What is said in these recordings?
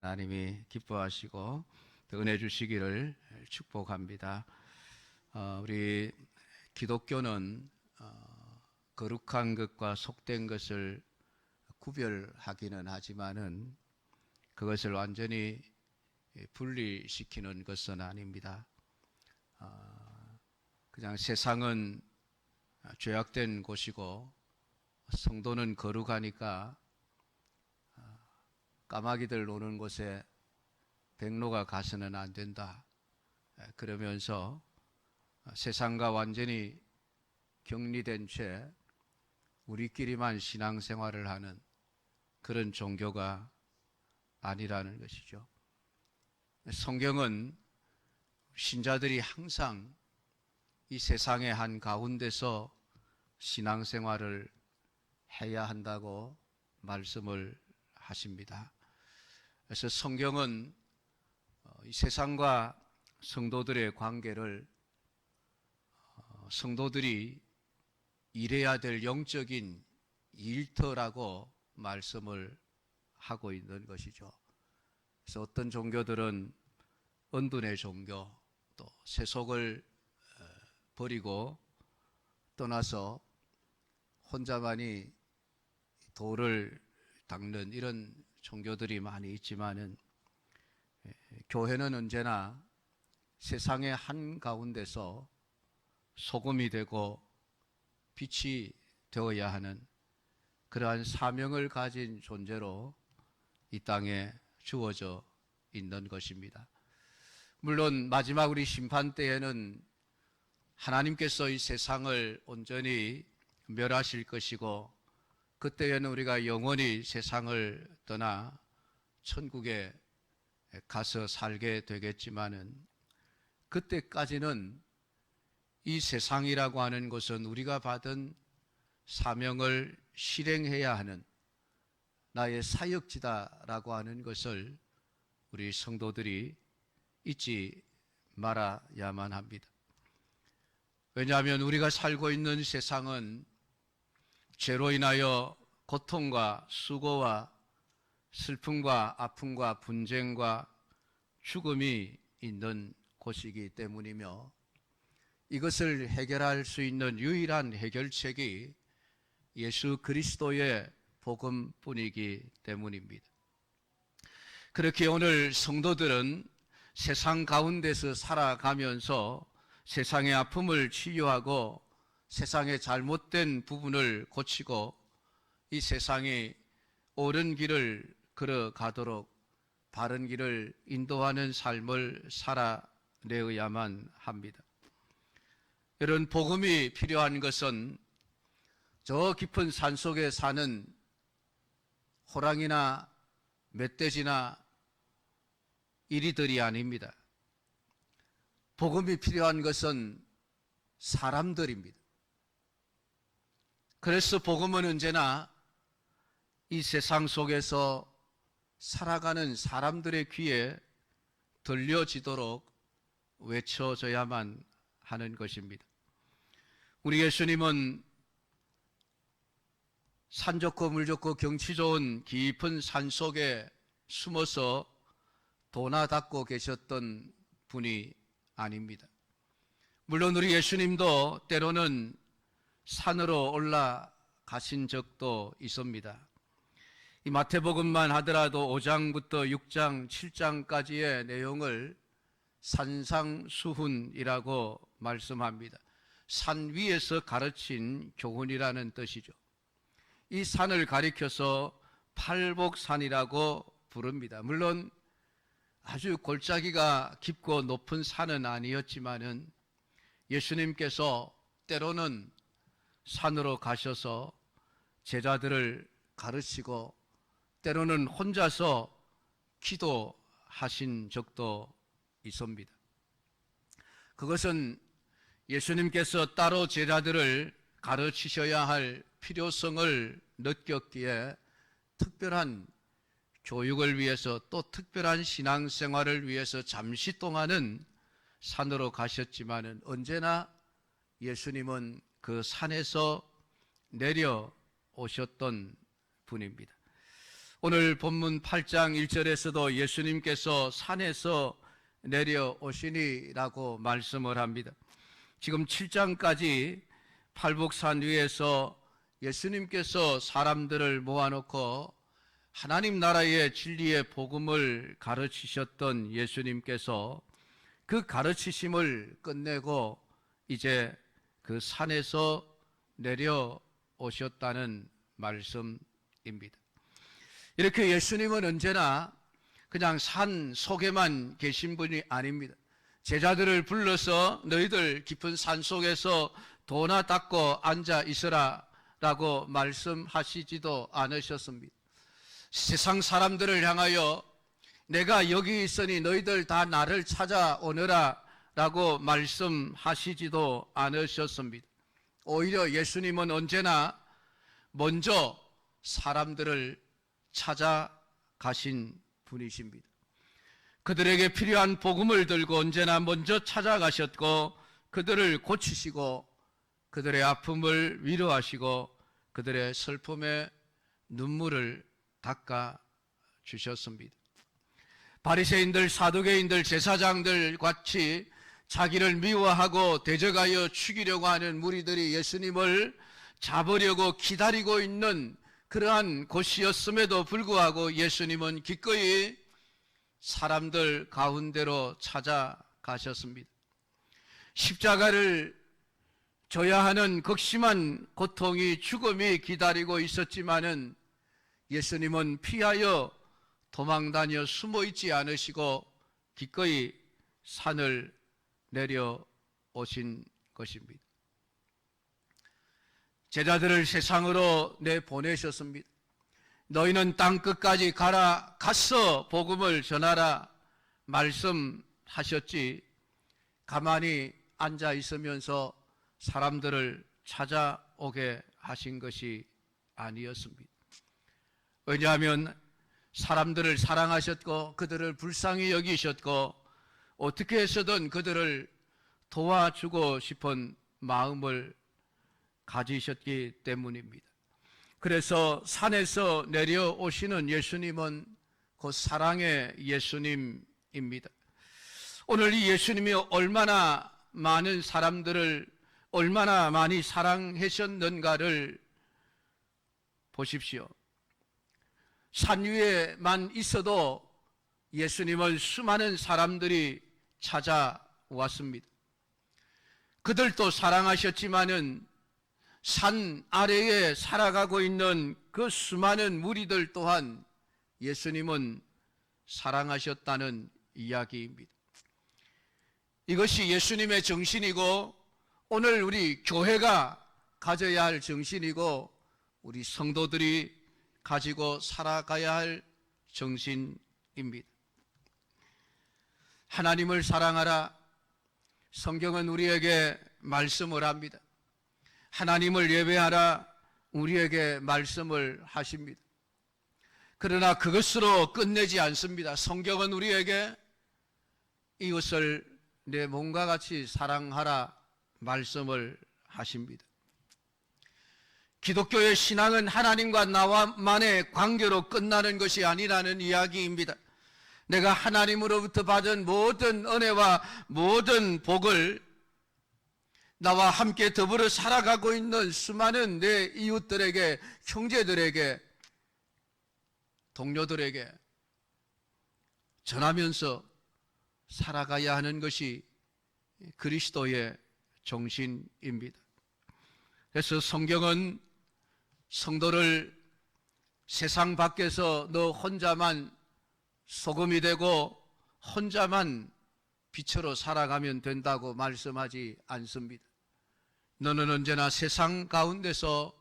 하나님이 기뻐하시고 또 은혜 주시기를 축복합니다. 우리 기독교는 거룩한 것과 속된 것을 구별하기는 하지만은 그것을 완전히 분리시키는 것은 아닙니다. 그냥 세상은 죄악된 곳이고 성도는 거룩하니까 까마귀들 노는 곳에 백로가 가서는 안 된다. 그러면서 세상과 완전히 격리된 채 우리끼리만 신앙생활을 하는 그런 종교가 아니라는 것이죠. 성경은 신자들이 항상 이 세상의 한 가운데서 신앙생활을 해야 한다고 말씀을 하십니다. 그래서 성경은 이 세상과 성도들의 관계를 성도들이 일해야 될 영적인 일터라고 말씀을 하고 있는 것이죠. 그래서 어떤 종교들은 언둔의 종교, 또 세속을 버리고 떠나서 혼자만이 도를 닦는 이런 종교들이 많이 있지만은 교회는 언제나 세상의 한가운데서 소금이 되고 빛이 되어야 하는 그러한 사명을 가진 존재로 이 땅에 주어져 있는 것입니다. 물론 마지막 우리 심판 때에는 하나님께서 이 세상을 온전히 멸하실 것이고 그때에는 우리가 영원히 세상을 떠나 천국에 가서 살게 되겠지만은 그때까지는 이 세상이라고 하는 것은 우리가 받은 사명을 실행해야 하는 나의 사역지다라고 하는 것을 우리 성도들이 잊지 말아야만 합니다. 왜냐하면 우리가 살고 있는 세상은 죄로 인하여 고통과 수고와 슬픔과 아픔과 분쟁과 죽음이 있는 곳이기 때문이며 이것을 해결할 수 있는 유일한 해결책이 예수 그리스도의 복음뿐이기 때문입니다. 그렇게 오늘 성도들은 세상 가운데서 살아가면서 세상의 아픔을 치유하고 세상의 잘못된 부분을 고치고 이 세상이 옳은 길을 걸어가도록 바른 길을 인도하는 삶을 살아내야만 합니다. 이런 복음이 필요한 것은 저 깊은 산속에 사는 호랑이나 멧돼지나 이리들이 아닙니다. 복음이 필요한 것은 사람들입니다. 그래서 복음은 언제나 이 세상 속에서 살아가는 사람들의 귀에 들려지도록 외쳐져야만 하는 것입니다. 우리 예수님은 산 좋고 물 좋고 경치 좋은 깊은 산 속에 숨어서 도나 닦고 계셨던 분이 아닙니다. 물론 우리 예수님도 때로는 산으로 올라가신 적도 있습니다. 이 마태복음만 하더라도 5장부터 6장, 7장까지의 내용을 산상수훈이라고 말씀합니다. 산 위에서 가르친 교훈이라는 뜻이죠. 이 산을 가리켜서 팔복산이라고 부릅니다. 물론 아주 골짜기가 깊고 높은 산은 아니었지만은 예수님께서 때로는 산으로 가셔서 제자들을 가르치고 때로는 혼자서 기도하신 적도 있습니다. 그것은 예수님께서 따로 제자들을 가르치셔야 할 필요성을 느꼈기에 특별한 교육을 위해서 또 특별한 신앙생활을 위해서 잠시 동안은 산으로 가셨지만은 언제나 예수님은 그 산에서 내려오셨던 분입니다. 오늘 본문 8장 1절에서도 예수님께서 산에서 내려오시니라고 말씀을 합니다. 지금 7장까지 팔복산 위에서 예수님께서 사람들을 모아놓고 하나님 나라의 진리의 복음을 가르치셨던 예수님께서 그 가르치심을 끝내고 이제 그 산에서 내려오셨다는 말씀입니다. 이렇게 예수님은 언제나 그냥 산 속에만 계신 분이 아닙니다. 제자들을 불러서 너희들 깊은 산 속에서 도나 닦고 앉아 있으라 라고 말씀하시지도 않으셨습니다. 세상 사람들을 향하여 내가 여기 있으니 너희들 다 나를 찾아오너라 라고 말씀하시지도 않으셨습니다. 오히려 예수님은 언제나 먼저 사람들을 찾아가신 분이십니다. 그들에게 필요한 복음을 들고 언제나 먼저 찾아가셨고 그들을 고치시고 그들의 아픔을 위로하시고 그들의 슬픔에 눈물을 닦아 주셨습니다. 바리새인들, 사두개인들, 제사장들 같이 자기를 미워하고 대적하여 죽이려고 하는 무리들이 예수님을 잡으려고 기다리고 있는 그러한 곳이었음에도 불구하고 예수님은 기꺼이 사람들 가운데로 찾아가셨습니다. 십자가를 져야 하는 극심한 고통이, 죽음이 기다리고 있었지만은 예수님은 피하여 도망다녀 숨어 있지 않으시고 기꺼이 산을 내려오신 것입니다. 제자들을 세상으로 내보내셨습니다. 너희는 땅 끝까지 가서 복음을 전하라 말씀하셨지 가만히 앉아 있으면서 사람들을 찾아오게 하신 것이 아니었습니다. 왜냐하면 사람들을 사랑하셨고 그들을 불쌍히 여기셨고 어떻게 해서든 그들을 도와주고 싶은 마음을 가지셨기 때문입니다. 그래서 산에서 내려오시는 예수님은 곧 사랑의 예수님입니다. 오늘 이 예수님이 얼마나 많은 사람들을 얼마나 많이 사랑하셨는가를 보십시오. 산 위에만 있어도 예수님은 수많은 사람들이 찾아왔습니다. 그들도 사랑하셨지만은 산 아래에 살아가고 있는 그 수많은 무리들 또한 예수님은 사랑하셨다는 이야기입니다. 이것이 예수님의 정신이고 오늘 우리 교회가 가져야 할 정신이고 우리 성도들이 가지고 살아가야 할 정신입니다. 하나님을 사랑하라. 성경은 우리에게 말씀을 합니다. 하나님을 예배하라. 우리에게 말씀을 하십니다. 그러나 그것으로 끝내지 않습니다. 성경은 우리에게 이것을 내 몸과 같이 사랑하라 말씀을 하십니다. 기독교의 신앙은 하나님과 나와만의 관계로 끝나는 것이 아니라는 이야기입니다. 내가 하나님으로부터 받은 모든 은혜와 모든 복을 나와 함께 더불어 살아가고 있는 수많은 내 이웃들에게, 형제들에게, 동료들에게 전하면서 살아가야 하는 것이 그리스도의 정신입니다. 그래서 성경은 성도를 세상 밖에서 너 혼자만 소금이 되고 혼자만 빛으로 살아가면 된다고 말씀하지 않습니다. 너는 언제나 세상 가운데서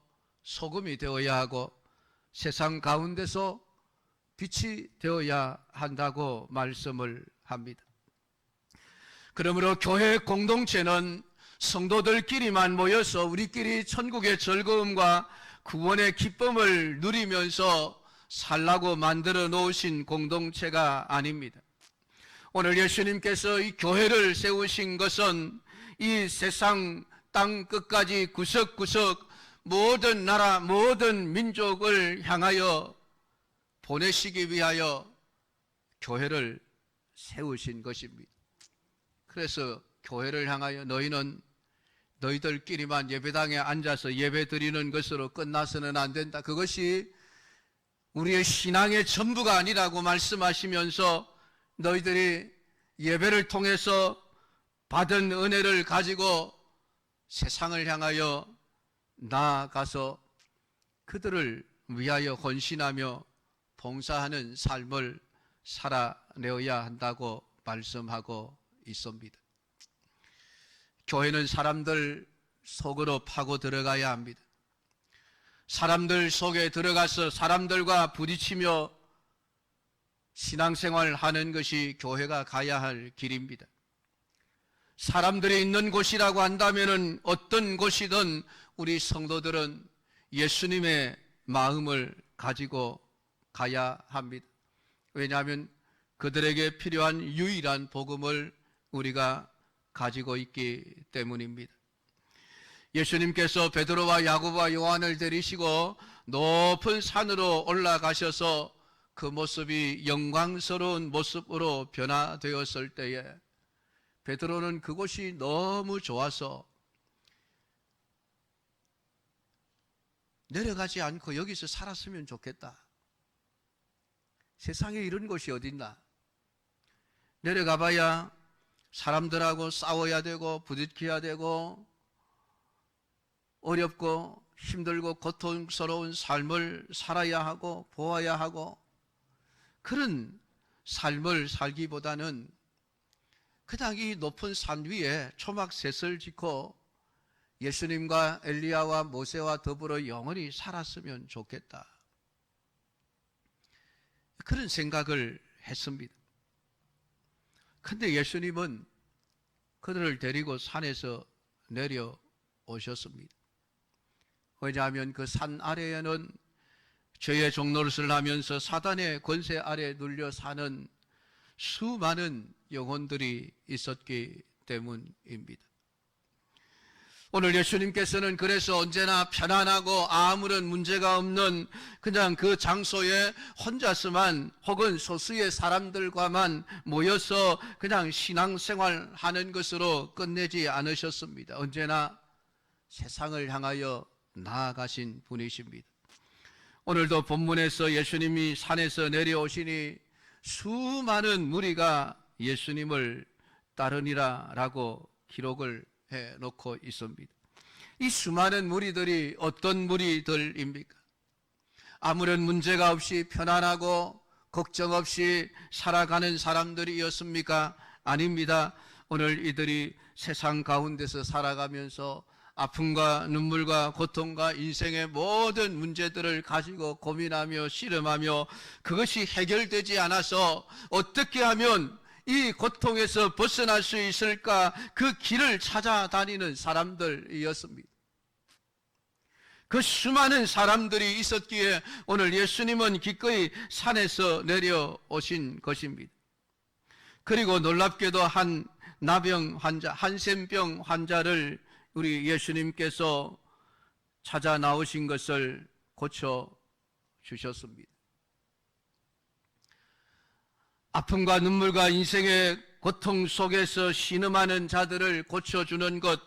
소금이 되어야 하고 세상 가운데서 빛이 되어야 한다고 말씀을 합니다. 그러므로 교회 공동체는 성도들끼리만 모여서 우리끼리 천국의 즐거움과 구원의 기쁨을 누리면서 살라고 만들어 놓으신 공동체가 아닙니다. 오늘 예수님께서 이 교회를 세우신 것은 이 세상 땅 끝까지 구석구석 모든 나라 모든 민족을 향하여 보내시기 위하여 교회를 세우신 것입니다. 그래서 교회를 향하여 너희는 너희들끼리만 예배당에 앉아서 예배 드리는 것으로 끝나서는 안 된다. 그것이 우리의 신앙의 전부가 아니라고 말씀하시면서 너희들이 예배를 통해서 받은 은혜를 가지고 세상을 향하여 나아가서 그들을 위하여 헌신하며 봉사하는 삶을 살아내어야 한다고 말씀하고 있습니다. 교회는 사람들 속으로 파고 들어가야 합니다. 사람들 속에 들어가서 사람들과 부딪히며 신앙생활 하는 것이 교회가 가야 할 길입니다. 사람들이 있는 곳이라고 한다면 어떤 곳이든 우리 성도들은 예수님의 마음을 가지고 가야 합니다. 왜냐하면 그들에게 필요한 유일한 복음을 우리가 가지고 있기 때문입니다. 예수님께서 베드로와 야고보와 요한을 데리시고 높은 산으로 올라가셔서 그 모습이 영광스러운 모습으로 변화되었을 때에 베드로는 그곳이 너무 좋아서 내려가지 않고 여기서 살았으면 좋겠다. 세상에 이런 곳이 어딨나? 내려가봐야 사람들하고 싸워야 되고 부딪혀야 되고 어렵고 힘들고 고통스러운 삶을 살아야 하고 보아야 하고 그런 삶을 살기보다는 그냥 이 높은 산 위에 초막셋을 짓고 예수님과 엘리야와 모세와 더불어 영원히 살았으면 좋겠다. 그런 생각을 했습니다. 근데 예수님은 그들을 데리고 산에서 내려오셨습니다. 왜냐하면 그 산 아래에는 죄의 종노릇을 하면서 사단의 권세 아래 눌려 사는 수많은 영혼들이 있었기 때문입니다. 오늘 예수님께서는 그래서 언제나 편안하고 아무런 문제가 없는 그냥 그 장소에 혼자서만 혹은 소수의 사람들과만 모여서 그냥 신앙생활 하는 것으로 끝내지 않으셨습니다. 언제나 세상을 향하여 나아가신 분이십니다. 오늘도 본문에서 예수님이 산에서 내려오시니 수많은 무리가 예수님을 따르니라 라고 기록을 해놓고 있습니다. 이 수많은 무리들이 어떤 무리들입니까? 아무런 문제가 없이 편안하고 걱정 없이 살아가는 사람들이었습니까? 아닙니다. 오늘 이들이 세상 가운데서 살아가면서 아픔과 눈물과 고통과 인생의 모든 문제들을 가지고 고민하며 씨름하며 그것이 해결되지 않아서 어떻게 하면 이 고통에서 벗어날 수 있을까 그 길을 찾아다니는 사람들이었습니다. 그 수많은 사람들이 있었기에 오늘 예수님은 기꺼이 산에서 내려오신 것입니다. 그리고 놀랍게도 한 나병 환자, 한센병 환자를 우리 예수님께서 찾아 나오신 것을 고쳐주셨습니다. 아픔과 눈물과 인생의 고통 속에서 신음하는 자들을 고쳐주는 것,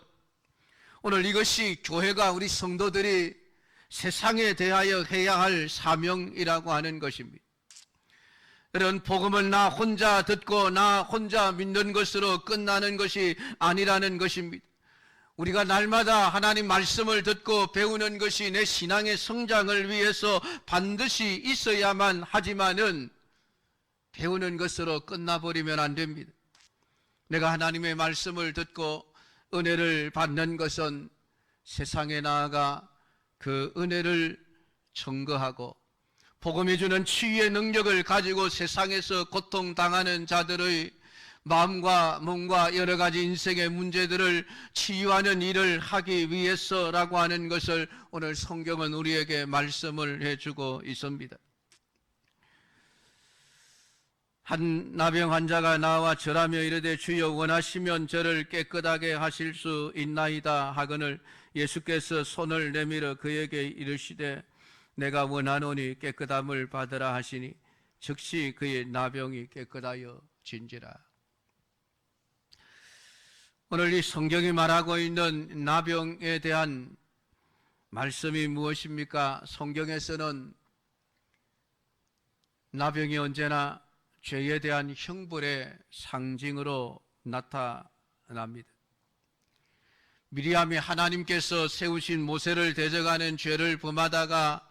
오늘 이것이 교회가 우리 성도들이 세상에 대하여 해야 할 사명이라고 하는 것입니다. 이런 복음은 나 혼자 듣고 나 혼자 믿는 것으로 끝나는 것이 아니라는 것입니다. 우리가 날마다 하나님 말씀을 듣고 배우는 것이 내 신앙의 성장을 위해서 반드시 있어야만 하지만은 배우는 것으로 끝나버리면 안 됩니다. 내가 하나님의 말씀을 듣고 은혜를 받는 것은 세상에 나아가 그 은혜를 증거하고 복음이 주는 치유의 능력을 가지고 세상에서 고통당하는 자들의 마음과 몸과 여러 가지 인생의 문제들을 치유하는 일을 하기 위해서라고 하는 것을 오늘 성경은 우리에게 말씀을 해주고 있습니다. 한 나병 환자가 나와 절하며 이르되 주여 원하시면 저를 깨끗하게 하실 수 있나이다 하거늘 예수께서 손을 내밀어 그에게 이르시되 내가 원하노니 깨끗함을 받으라 하시니 즉시 그의 나병이 깨끗하여 진지라. 오늘 이 성경이 말하고 있는 나병에 대한 말씀이 무엇입니까? 성경에서는 나병이 언제나 죄에 대한 형벌의 상징으로 나타납니다. 미리암이 하나님께서 세우신 모세를 대적하는 죄를 범하다가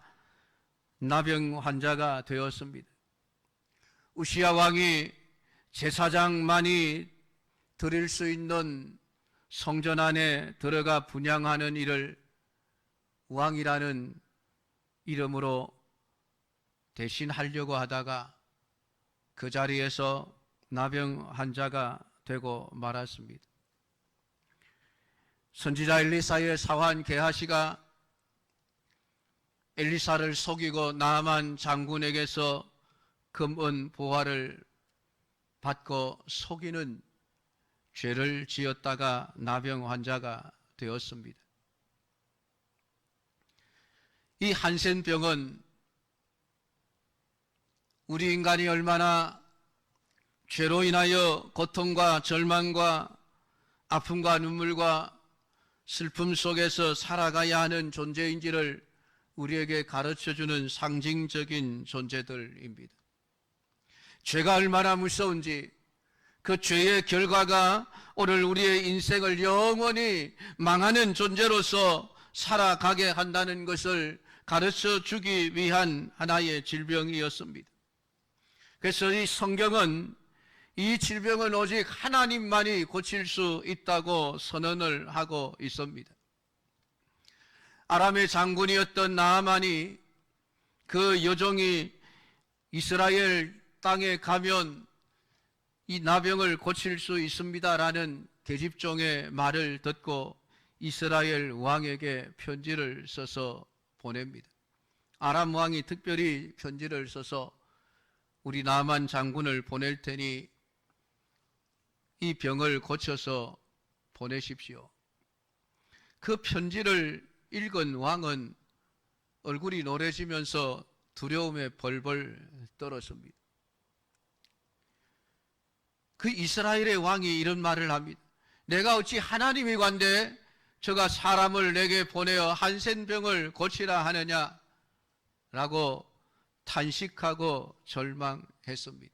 나병 환자가 되었습니다. 우시야 왕이 제사장만이 드릴 수 있는 성전 안에 들어가 분향하는 일을 왕이라는 이름으로 대신하려고 하다가 그 자리에서 나병 환자가 되고 말았습니다. 선지자 엘리사의 사환 게하시가 엘리사를 속이고 나아만 장군에게서 금은 보화를 받고 속이는 죄를 지었다가 나병 환자가 되었습니다. 이 한센병은 우리 인간이 얼마나 죄로 인하여 고통과 절망과 아픔과 눈물과 슬픔 속에서 살아가야 하는 존재인지를 우리에게 가르쳐주는 상징적인 존재들입니다. 죄가 얼마나 무서운지, 그 죄의 결과가 오늘 우리의 인생을 영원히 망하는 존재로서 살아가게 한다는 것을 가르쳐 주기 위한 하나의 질병이었습니다. 그래서 이 성경은 이 질병은 오직 하나님만이 고칠 수 있다고 선언을 하고 있습니다. 아람의 장군이었던 나아만이 그 여종이 이스라엘 땅에 가면 이 나병을 고칠 수 있습니다라는 계집종의 말을 듣고 이스라엘 왕에게 편지를 써서 보냅니다. 아람 왕이 특별히 편지를 써서 우리 나아만 장군을 보낼 테니 이 병을 고쳐서 보내십시오. 그 편지를 읽은 왕은 얼굴이 노래지면서 두려움에 벌벌 떨었습니다. 그 이스라엘의 왕이 이런 말을 합니다. 내가 어찌 하나님이 관대 저가 사람을 내게 보내어 한센병을 고치라 하느냐 라고 탄식하고 절망했습니다.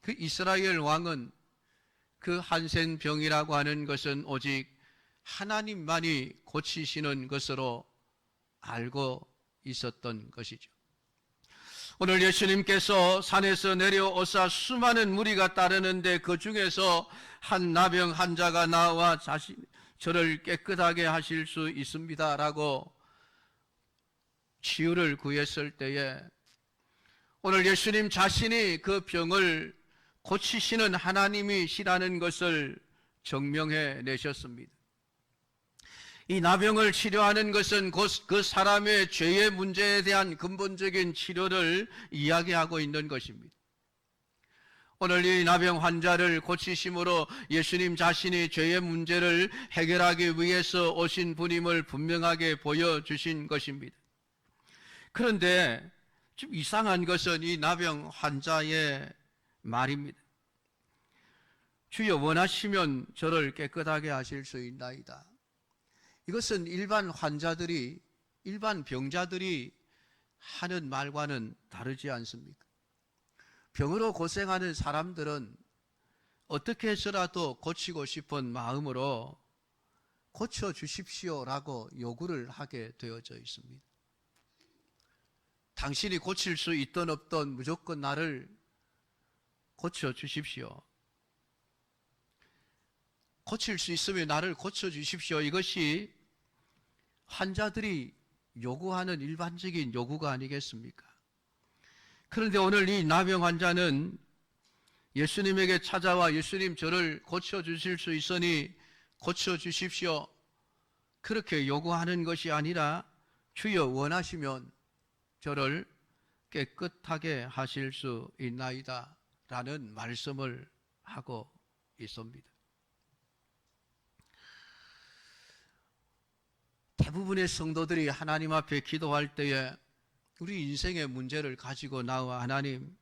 그 이스라엘 왕은 그 한센병이라고 하는 것은 오직 하나님만이 고치시는 것으로 알고 있었던 것이죠. 오늘 예수님께서 산에서 내려오사 수많은 무리가 따르는데 그 중에서 한 나병 환자가 나와 저를 깨끗하게 하실 수 있습니다 라고 치유를 구했을 때에 오늘 예수님 자신이 그 병을 고치시는 하나님이시라는 것을 증명해 내셨습니다. 이 나병을 치료하는 것은 그 사람의 죄의 문제에 대한 근본적인 치료를 이야기하고 있는 것입니다. 오늘 이 나병 환자를 고치심으로 예수님 자신이 죄의 문제를 해결하기 위해서 오신 분임을 분명하게 보여주신 것입니다. 그런데 좀 이상한 것은 이 나병 환자의 말입니다. 주여 원하시면 저를 깨끗하게 하실 수 있나이다. 이것은 일반 환자들이, 일반 병자들이 하는 말과는 다르지 않습니까? 병으로 고생하는 사람들은 어떻게 해서라도 고치고 싶은 마음으로 고쳐주십시오라고 요구를 하게 되어져 있습니다. 당신이 고칠 수 있든 없든 무조건 나를 고쳐주십시오. 고칠 수 있으면 나를 고쳐주십시오. 이것이 환자들이 요구하는 일반적인 요구가 아니겠습니까? 그런데 오늘 이 나병 환자는 예수님에게 찾아와 예수님 저를 고쳐주실 수 있으니 고쳐주십시오. 그렇게 요구하는 것이 아니라 주여 원하시면 저를 깨끗하게 하실 수 있나이다 라는 말씀을 하고 있습니다. 대부분의 성도들이 하나님 앞에 기도할 때에 우리 인생의 문제를 가지고 나와 하나님,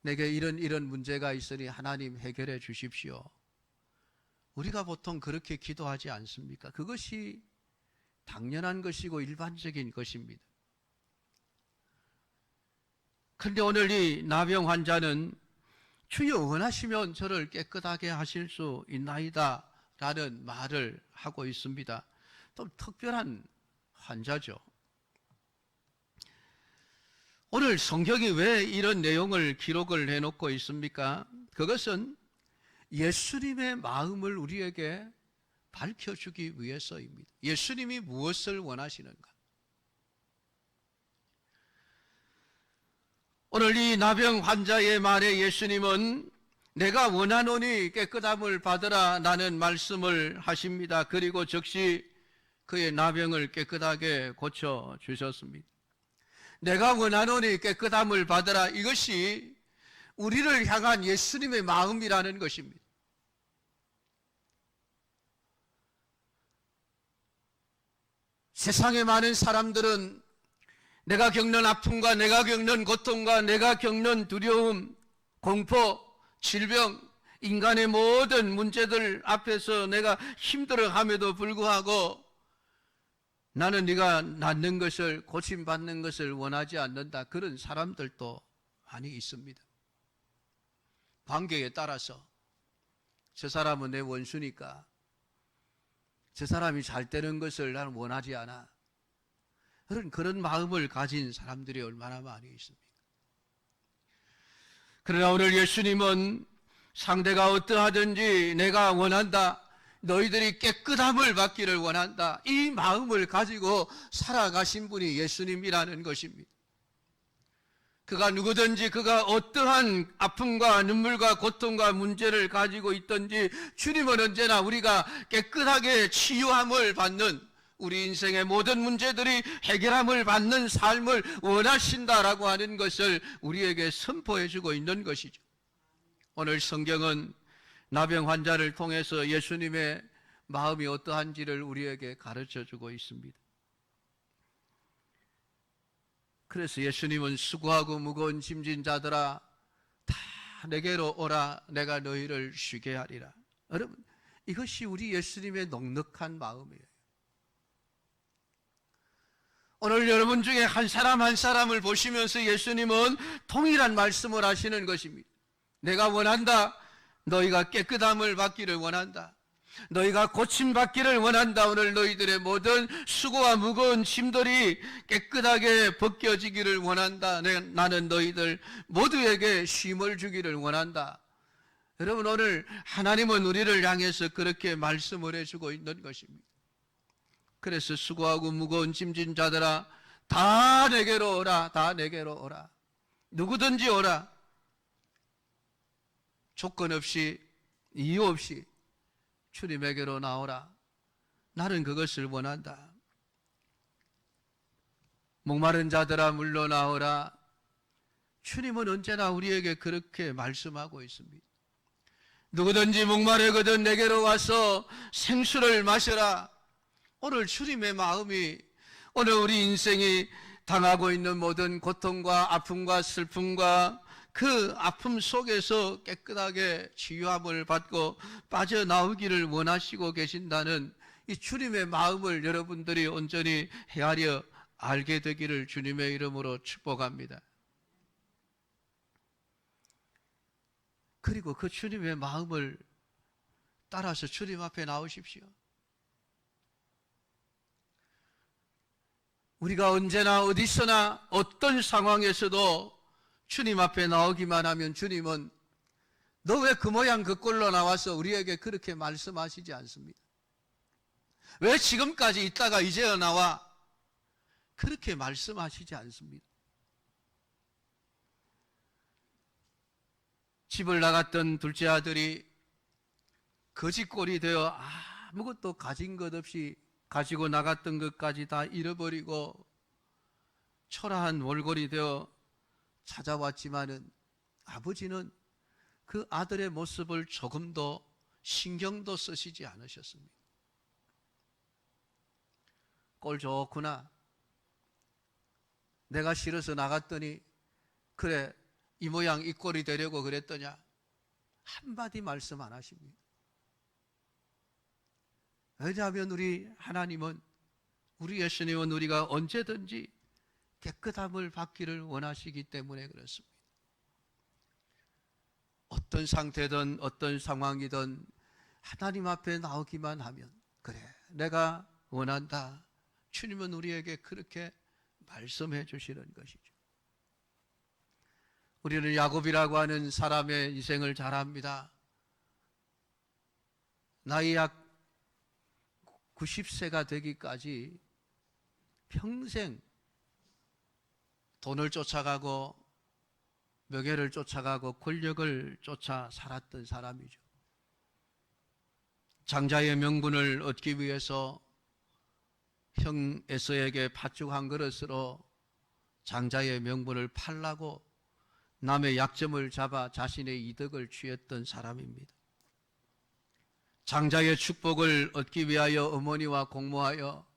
내게 이런 문제가 있으니 하나님 해결해 주십시오. 우리가 보통 그렇게 기도하지 않습니까? 그것이 당연한 것이고 일반적인 것입니다. 그런데 오늘 이 나병 환자는 주여 원하시면 저를 깨끗하게 하실 수 있나이다 라는 말을 하고 있습니다. 좀 특별한 환자죠. 오늘 성경이 왜 이런 내용을 기록을 해놓고 있습니까? 그것은 예수님의 마음을 우리에게 밝혀주기 위해서입니다. 예수님이 무엇을 원하시는가? 오늘 이 나병 환자의 말에 예수님은 내가 원하노니 깨끗함을 받으라 라는 말씀을 하십니다. 그리고 즉시 그의 나병을 깨끗하게 고쳐주셨습니다. 내가 원하노니 깨끗함을 받으라, 이것이 우리를 향한 예수님의 마음이라는 것입니다. 세상에 많은 사람들은 내가 겪는 아픔과 내가 겪는 고통과 내가 겪는 두려움, 공포, 질병, 인간의 모든 문제들 앞에서 내가 힘들어함에도 불구하고 나는 네가 낫는 것을, 고침받는 것을 원하지 않는다, 그런 사람들도 많이 있습니다. 관계에 따라서 저 사람은 내 원수니까 저 사람이 잘 되는 것을 나는 원하지 않아, 그런 마음을 가진 사람들이 얼마나 많이 있습니까? 그러나 오늘 예수님은 상대가 어떠하든지 내가 원한다, 너희들이 깨끗함을 받기를 원한다, 이 마음을 가지고 살아가신 분이 예수님이라는 것입니다. 그가 누구든지 그가 어떠한 아픔과 눈물과 고통과 문제를 가지고 있든지 주님은 언제나 우리가 깨끗하게 치유함을 받는, 우리 인생의 모든 문제들이 해결함을 받는 삶을 원하신다라고 하는 것을 우리에게 선포해 주고 있는 것이죠. 오늘 성경은 나병 환자를 통해서 예수님의 마음이 어떠한지를 우리에게 가르쳐 주고 있습니다. 그래서 예수님은 수고하고 무거운 짐진 자들아 다 내게로 오라, 내가 너희를 쉬게 하리라. 여러분, 이것이 우리 예수님의 넉넉한 마음이에요. 오늘 여러분 중에 한 사람 한 사람을 보시면서 예수님은 동일한 말씀을 하시는 것입니다. 내가 원한다, 너희가 깨끗함을 받기를 원한다, 너희가 고침받기를 원한다. 오늘 너희들의 모든 수고와 무거운 짐들이 깨끗하게 벗겨지기를 원한다. 나는 너희들 모두에게 쉼을 주기를 원한다. 여러분, 오늘 하나님은 우리를 향해서 그렇게 말씀을 해주고 있는 것입니다. 그래서 수고하고 무거운 짐진 자들아 다 내게로 오라, 다 내게로 오라. 누구든지 오라. 조건 없이, 이유 없이 주님에게로 나오라. 나는 그것을 원한다. 목마른 자들아 물러나오라. 주님은 언제나 우리에게 그렇게 말씀하고 있습니다. 누구든지 목마르거든 내게로 와서 생수를 마셔라. 오늘 주님의 마음이, 오늘 우리 인생이 당하고 있는 모든 고통과 아픔과 슬픔과 그 아픔 속에서 깨끗하게 치유함을 받고 빠져나오기를 원하시고 계신다는 이 주님의 마음을 여러분들이 온전히 헤아려 알게 되기를 주님의 이름으로 축복합니다. 그리고 그 주님의 마음을 따라서 주님 앞에 나오십시오. 우리가 언제나 어디서나 어떤 상황에서도 주님 앞에 나오기만 하면 주님은 너 왜 그 모양 그 꼴로 나와서 우리에게 그렇게 말씀하시지 않습니다. 왜 지금까지 있다가 이제야 나와? 그렇게 말씀하시지 않습니다. 집을 나갔던 둘째 아들이 거지꼴이 되어 아무것도 가진 것 없이 가지고 나갔던 것까지 다 잃어버리고 초라한 몰골이 되어 찾아왔지만은 아버지는 그 아들의 모습을 조금도 신경도 쓰시지 않으셨습니다. 꼴 좋구나. 내가 싫어서 나갔더니 그래 이 모양 이 꼴이 되려고 그랬더냐? 한마디 말씀 안 하십니다. 왜냐하면 우리 하나님은, 우리 예수님은 우리가 언제든지 깨끗함을 받기를 원하시기 때문에 그렇습니다. 어떤 상태든 어떤 상황이든 하나님 앞에 나오기만 하면 그래 내가 원한다. 주님은 우리에게 그렇게 말씀해 주시는 것이죠. 우리는 야곱이라고 하는 사람의 인생을 잘 압니다. 나이 약 90세가 되기까지 평생 돈을 쫓아가고 명예를 쫓아가고 권력을 쫓아 살았던 사람이죠. 장자의 명분을 얻기 위해서 형 에서에게 팥죽 한 그릇으로 장자의 명분을 팔라고 남의 약점을 잡아 자신의 이득을 취했던 사람입니다. 장자의 축복을 얻기 위하여 어머니와 공모하여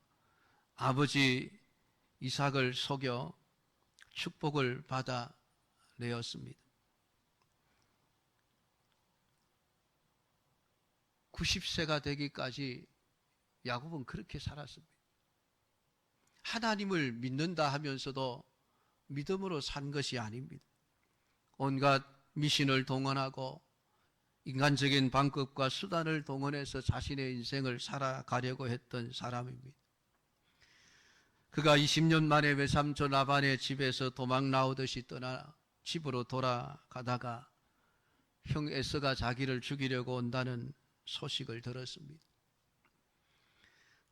아버지 이삭을 속여 축복을 받아내었습니다. 90세가 되기까지 야곱은 그렇게 살았습니다. 하나님을 믿는다 하면서도 믿음으로 산 것이 아닙니다. 온갖 미신을 동원하고 인간적인 방법과 수단을 동원해서 자신의 인생을 살아가려고 했던 사람입니다. 그가 20년 만에 외삼촌 라반의 집에서 도망 나오듯이 떠나 집으로 돌아가다가 형 에서가 자기를 죽이려고 온다는 소식을 들었습니다.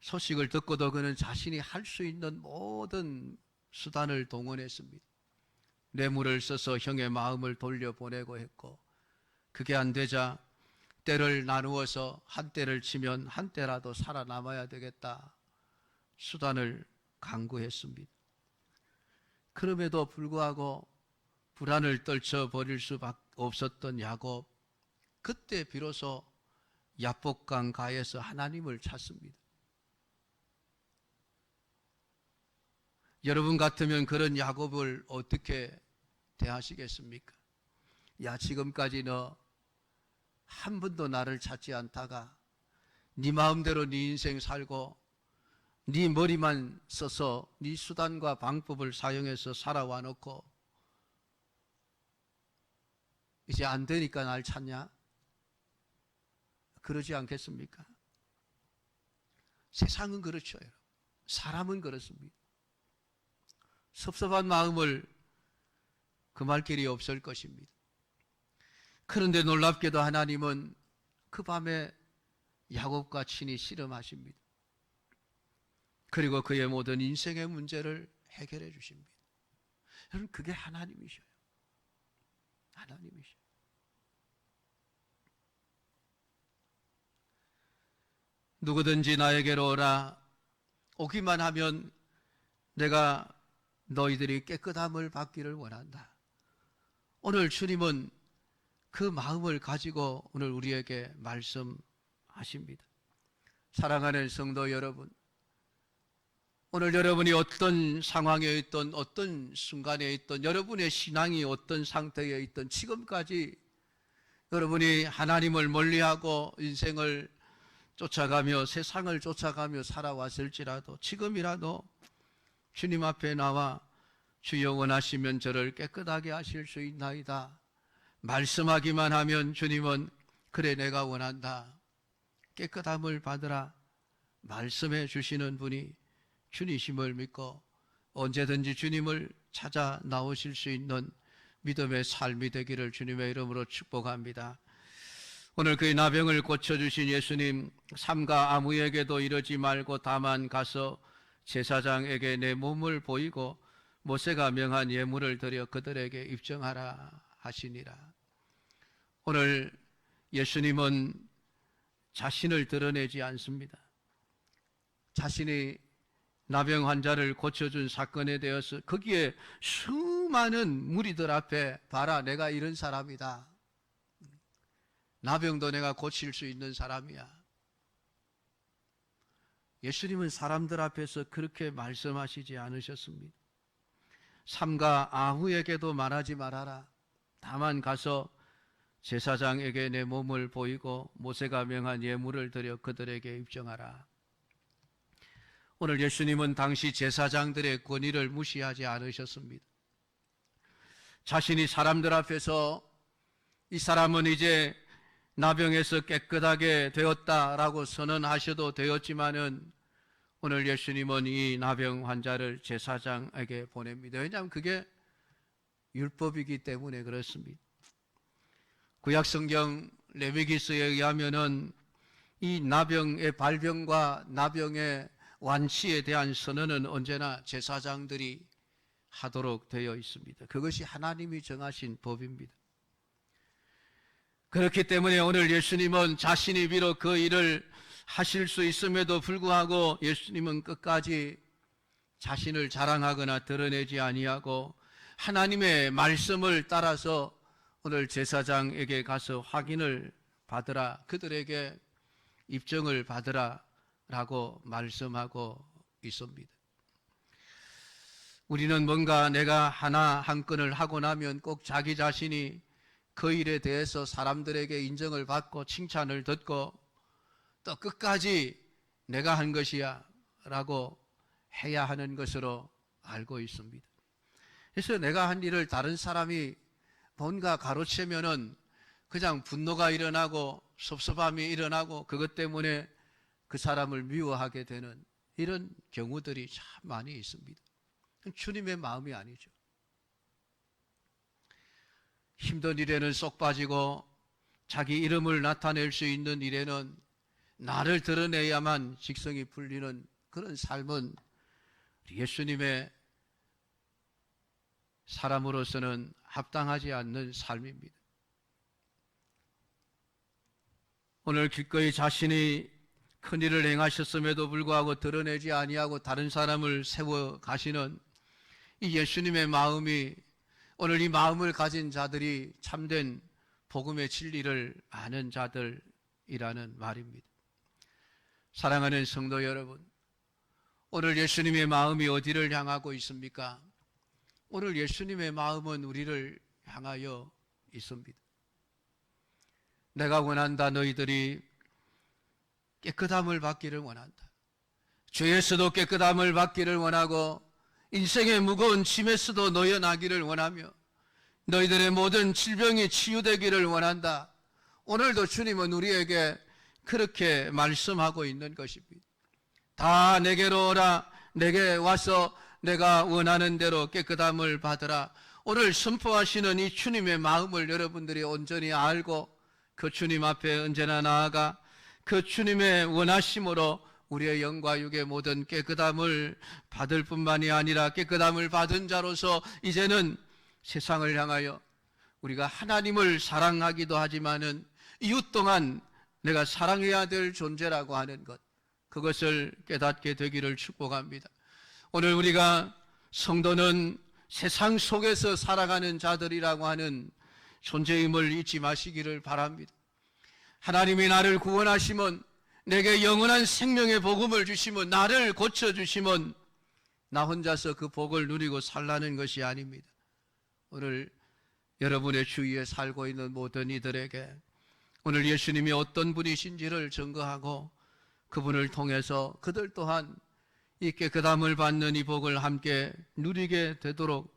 소식을 듣고도 그는 자신이 할 수 있는 모든 수단을 동원했습니다. 뇌물을 써서 형의 마음을 돌려보내고 했고, 그게 안 되자 때를 나누어서 한 때를 치면 한 때라도 살아남아야 되겠다 수단을 강구했습니다. 그럼에도 불구하고 불안을 떨쳐버릴 수밖에 없었던 야곱, 그때 비로소 야복강 가에서 하나님을 찾습니다. 여러분 같으면 그런 야곱을 어떻게 대하시겠습니까? 야, 지금까지 너 한 번도 나를 찾지 않다가 네 마음대로 네 인생 살고 네 머리만 써서 네 수단과 방법을 사용해서 살아와 놓고 이제 안 되니까 날 찾냐? 그러지 않겠습니까? 세상은 그렇죠. 사람은 그렇습니다. 섭섭한 마음을 금할 길이 없을 것입니다. 그런데 놀랍게도 하나님은 그 밤에 야곱과 친히 씨름하십니다. 그리고 그의 모든 인생의 문제를 해결해 주십니다. 여러분, 그게 하나님이셔요. 하나님이셔요. 누구든지 나에게로 오라. 오기만 하면 내가 너희들이 깨끗함을 받기를 원한다. 오늘 주님은 그 마음을 가지고 오늘 우리에게 말씀하십니다. 사랑하는 성도 여러분, 오늘 여러분이 어떤 상황에 있든 어떤 순간에 있든 여러분의 신앙이 어떤 상태에 있든 지금까지 여러분이 하나님을 멀리하고 인생을 쫓아가며 세상을 쫓아가며 살아왔을지라도 지금이라도 주님 앞에 나와 주여 원하시면 저를 깨끗하게 하실 수 있나이다 말씀하기만 하면 주님은 그래 내가 원한다 깨끗함을 받으라 말씀해 주시는 분이 주님이심을 믿고 언제든지 주님을 찾아 나오실 수 있는 믿음의 삶이 되기를 주님의 이름으로 축복합니다. 오늘 그 나병을 고쳐주신 예수님, 삼가 아무에게도 이러지 말고 다만 가서 제사장에게 내 몸을 보이고 모세가 명한 예물을 드려 그들에게 입증하라 하시니라. 오늘 예수님은 자신을 드러내지 않습니다. 자신이 나병 환자를 고쳐준 사건에 대해서 거기에 수많은 무리들 앞에 봐라 내가 이런 사람이다. 나병도 내가 고칠 수 있는 사람이야. 예수님은 사람들 앞에서 그렇게 말씀하시지 않으셨습니다. 삼가 아후에게도 말하지 말아라. 다만 가서 제사장에게 내 몸을 보이고 모세가 명한 예물을 드려 그들에게 입증하라. 오늘 예수님은 당시 제사장들의 권위를 무시하지 않으셨습니다. 자신이 사람들 앞에서 이 사람은 이제 나병에서 깨끗하게 되었다라고 선언하셔도 되었지만은 오늘 예수님은 이 나병 환자를 제사장에게 보냅니다. 왜냐하면 그게 율법이기 때문에 그렇습니다. 구약성경 레위기서에 의하면은 이 나병의 발병과 나병의 완치에 대한 선언은 언제나 제사장들이 하도록 되어 있습니다. 그것이 하나님이 정하신 법입니다. 그렇기 때문에 오늘 예수님은 자신이 비록 그 일을 하실 수 있음에도 불구하고 예수님은 끝까지 자신을 자랑하거나 드러내지 아니하고 하나님의 말씀을 따라서 오늘 제사장에게 가서 확인을 받으라, 그들에게 입증을 받으라 라고 말씀하고 있습니다. 우리는 뭔가 내가 하나 한 건을 하고 나면 꼭 자기 자신이 그 일에 대해서 사람들에게 인정을 받고 칭찬을 듣고 또 끝까지 내가 한 것이야 라고 해야 하는 것으로 알고 있습니다. 그래서 내가 한 일을 다른 사람이 뭔가 가로채면은 그냥 분노가 일어나고 섭섭함이 일어나고 그것 때문에 그 사람을 미워하게 되는 이런 경우들이 참 많이 있습니다. 주님의 마음이 아니죠. 힘든 일에는 쏙 빠지고 자기 이름을 나타낼 수 있는 일에는 나를 드러내야만 직성이 풀리는 그런 삶은 예수님의 사람으로서는 합당하지 않는 삶입니다. 오늘 기꺼이 자신이 큰 일을 행하셨음에도 불구하고 드러내지 아니하고 다른 사람을 세워 가시는 이 예수님의 마음이 오늘 이 마음을 가진 자들이 참된 복음의 진리를 아는 자들이라는 말입니다. 사랑하는 성도 여러분, 오늘 예수님의 마음이 어디를 향하고 있습니까? 오늘 예수님의 마음은 우리를 향하여 있습니다. 내가 원한다. 너희들이 깨끗함을 받기를 원한다. 죄에서도 깨끗함을 받기를 원하고 인생의 무거운 짐에서도 놓여나기를 원하며 너희들의 모든 질병이 치유되기를 원한다. 오늘도 주님은 우리에게 그렇게 말씀하고 있는 것입니다. 다 내게로 오라. 내게 와서 내가 원하는 대로 깨끗함을 받으라. 오늘 선포하시는 이 주님의 마음을 여러분들이 온전히 알고 그 주님 앞에 언제나 나아가 그 주님의 원하심으로 우리의 영과 육의 모든 깨끗함을 받을 뿐만이 아니라 깨끗함을 받은 자로서 이제는 세상을 향하여 우리가 하나님을 사랑하기도 하지만은 이웃 또한 내가 사랑해야 될 존재라고 하는 것, 그것을 깨닫게 되기를 축복합니다. 오늘 우리가 성도는 세상 속에서 살아가는 자들이라고 하는 존재임을 잊지 마시기를 바랍니다. 하나님이 나를 구원하시면, 내게 영원한 생명의 복음을 주시면, 나를 고쳐주시면 나 혼자서 그 복을 누리고 살라는 것이 아닙니다. 오늘 여러분의 주위에 살고 있는 모든 이들에게 오늘 예수님이 어떤 분이신지를 증거하고 그분을 통해서 그들 또한 이 깨끗함을 받는 이 복을 함께 누리게 되도록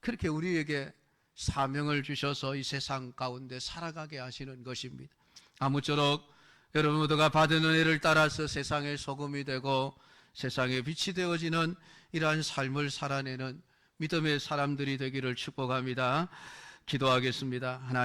그렇게 우리에게 사명을 주셔서 이 세상 가운데 살아가게 하시는 것입니다. 아무쪼록 여러분 모두가 받은 은혜를 따라서 세상의 소금이 되고 세상의 빛이 되어지는 이러한 삶을 살아내는 믿음의 사람들이 되기를 축복합니다. 기도하겠습니다. 하나님.